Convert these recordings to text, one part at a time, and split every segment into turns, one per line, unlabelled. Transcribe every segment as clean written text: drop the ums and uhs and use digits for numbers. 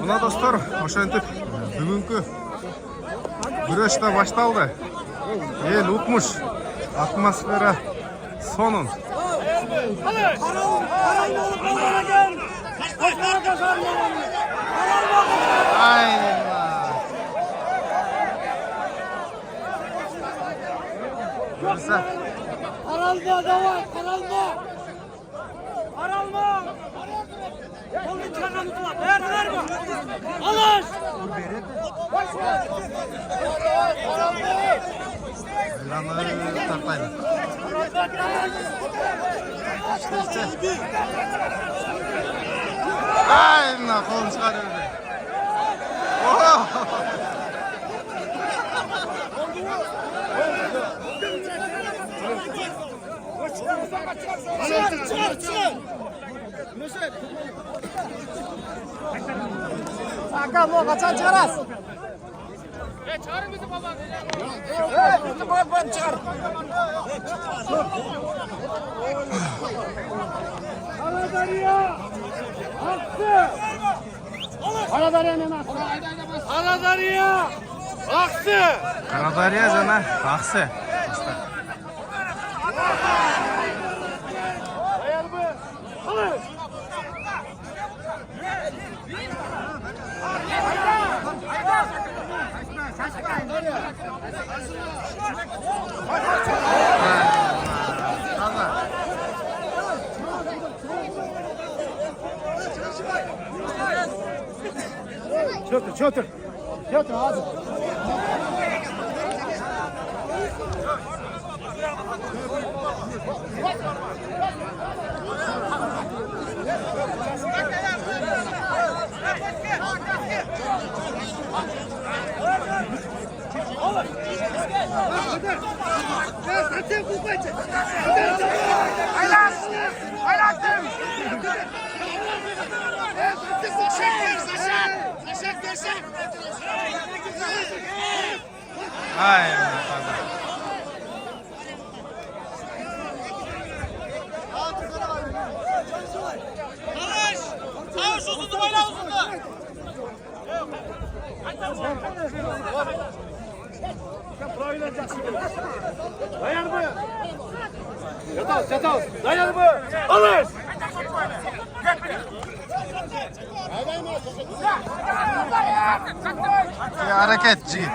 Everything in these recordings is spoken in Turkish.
Mına dostlar, ошентип бүгүнкү күрөш да башталды. Эл утмуш, атмосфера сонун. Görürse.
Karalma, davay, karalma. Karalma. Onu çıkarmamızla. Verdiler mi? Alış.
Elanı tartaydı. İşte. Aynen, kolunu çıkarıyor.
Çıkar. Hakan o kaçan çıkaraz. Çağırın bizi baba. Bizi baba çıkar. Aladarya. Aktı. Aladarya ne nasıl? Aladarya. Aktı.
Karadarya jana Aksı.
Çötür hadi.
Aynen.
Savaş uzundu bayrağı uzundu. Dayan mı? Yatağız. Dayan mı? Alış.
Hareket Cigit.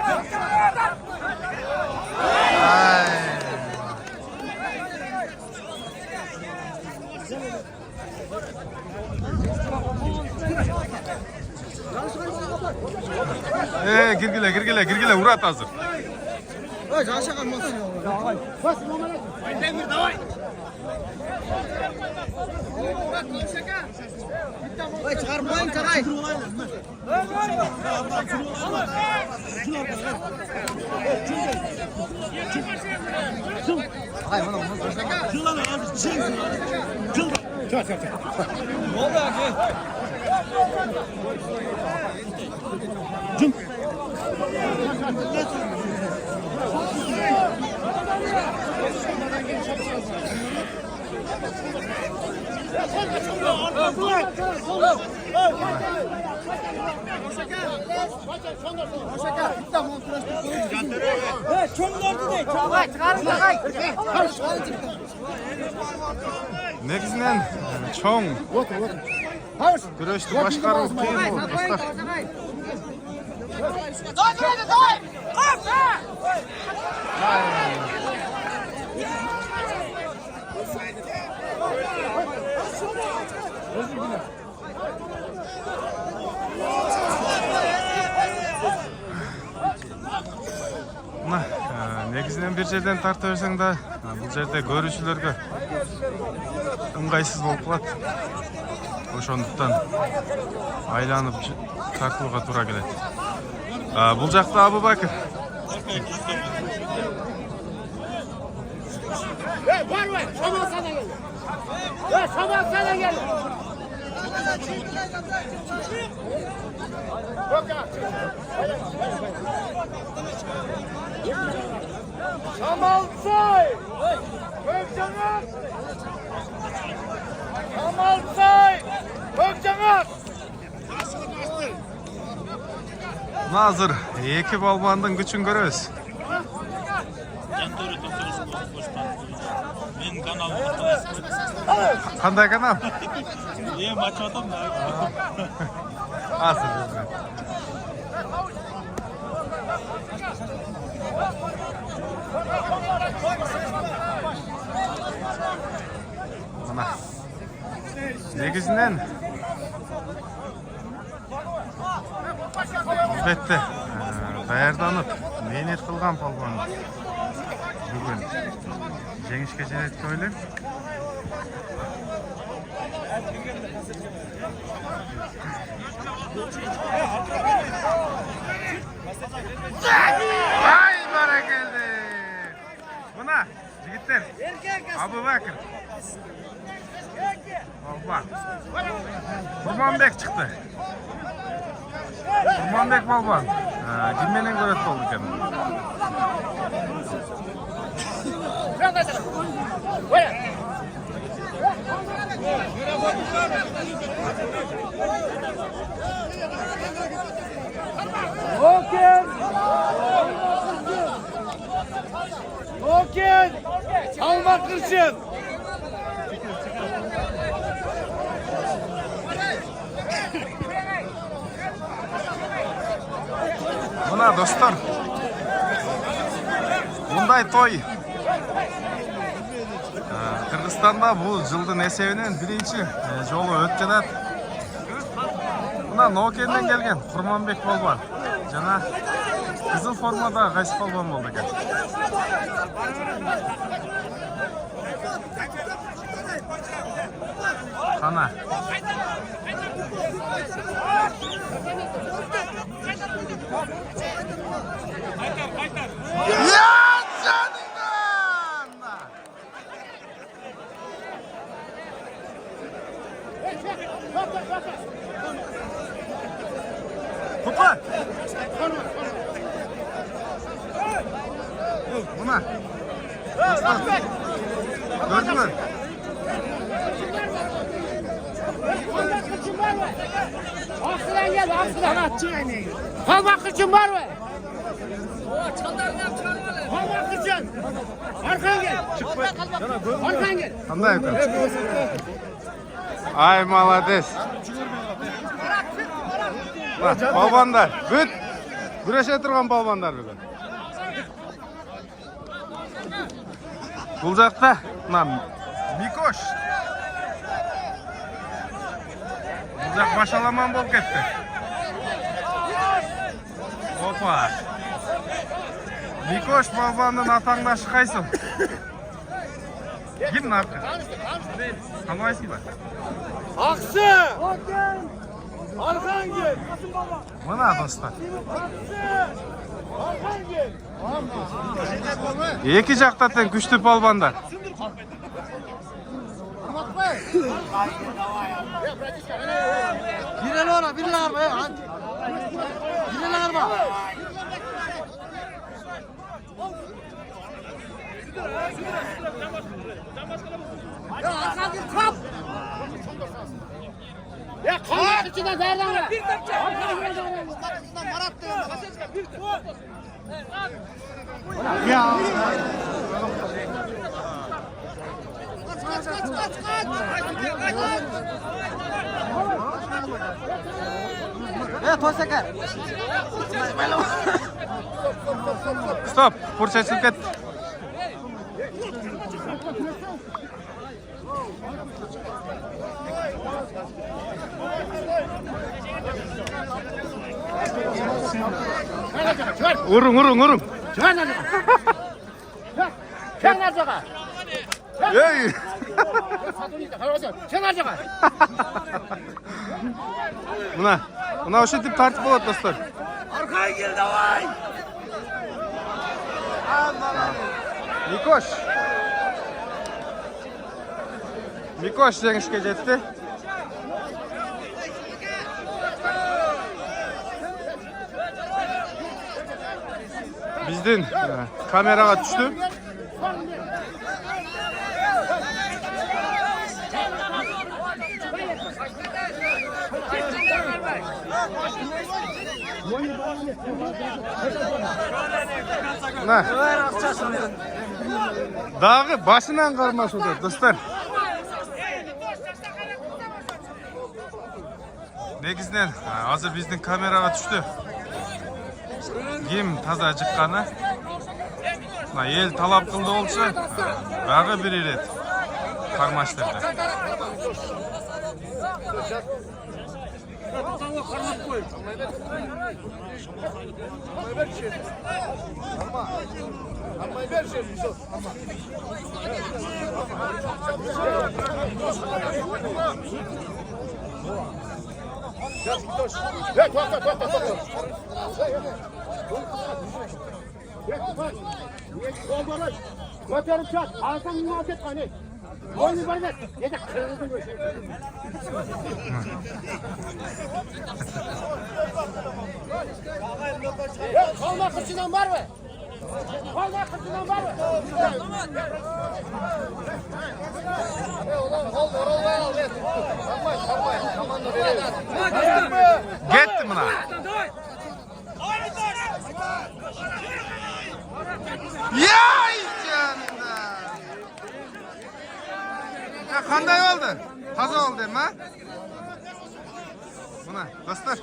Ay. Girgile Murat hazır.
Aşağı kalmasın. Bas numara. Demir davay. Vay çıkarmayın çakay. Ay bana olmaz. Kılan abi şey. Çak. Ne oldu abi? Cüm.
Negizden çoğun güreşti başkarı kıyım oldu dostlar. Негізінен bir жерден тарта берсең да бұл жерде көрүүчүлөргө ыңгайсыз болуп калат. Ошондуктан айланып тартууга туура келет. Бул жакта Абубакир.
Şaban sana gel. Şamalsay! Hökcanat! Şamalsay! Hökcanat!
Nazır, iki balbandın güçün görüyoruz.
Men kanalımda
Qanday kanal?
maç atam da.
Asıl. Mana. Negizden albatta tayyorlanib mehnat qilgan polvon bugun jengishga jo'natib qo'yilib ay barakaldi. Buna yigitlar Abu Bakr Balban Kurmanbek chiqdi. Kurmanbek Balban kimmenен ko'radi bo'ldi ekan.
Oken! Salmak kırçın!
Buna dostlar bunday to'y Qirg'izistonda bu yilning esebinен birinchi jolu o'tkaziladi. Buna Nokendan kelgan Kurmanbek Balban jana qizil formada qaysi polvon bo'ldi ekan. Qana ya canından Kupa buna gördün mü?
Aksıdan gel, aksıdan at. Kalmak için var mı? Kalmak için. Arkan gel. Arkan gel.
Qanday ekan? Ay молодец. Balbonlar, büt. Güreşe turgan balbonlar bugun. Bu жақта мына Mikosh. Bu жақ башаламан болып кетті. Опа. Mikosh балбонның атаңдашы қайсы? Кім нарқы? Tanıyasın ба?
Aksı. Arkan gel.
Мына достар.
Arkan gel.
Екі жақта тең күшті балбандар.
Birini ara, birini arma ya. Birini arma. Ya arkan gel kap. Ya kalmak için de nereden var? Ya. Tosaker.
Stop, fırça silket. Urun.
Sen nerede?
Ey!
Sen nerede?
Buna o'sha tartib bo'ladi do'stlar.
Arkaya gel davay.
Mikosh jengishga jetdi. Bizden kameraga tushdi. Mına. Dağı başından qarmaş odur dostlar. Negizden hazır bizning kameraga tushdi. Kim taza chiqqani. Mına el talab qildi olsa, dağı bir ret qarmashtirdi.
Götürüp çat. Alsan muhabbet kanı. Oyunu bardak. Yedek kırıldı bu şey. Kolma kışından var mı? Kolma kışından var mı?
Getdi mına. Yay canına. Ya qanday oldu? Taza oldu mi? Buna dostlar.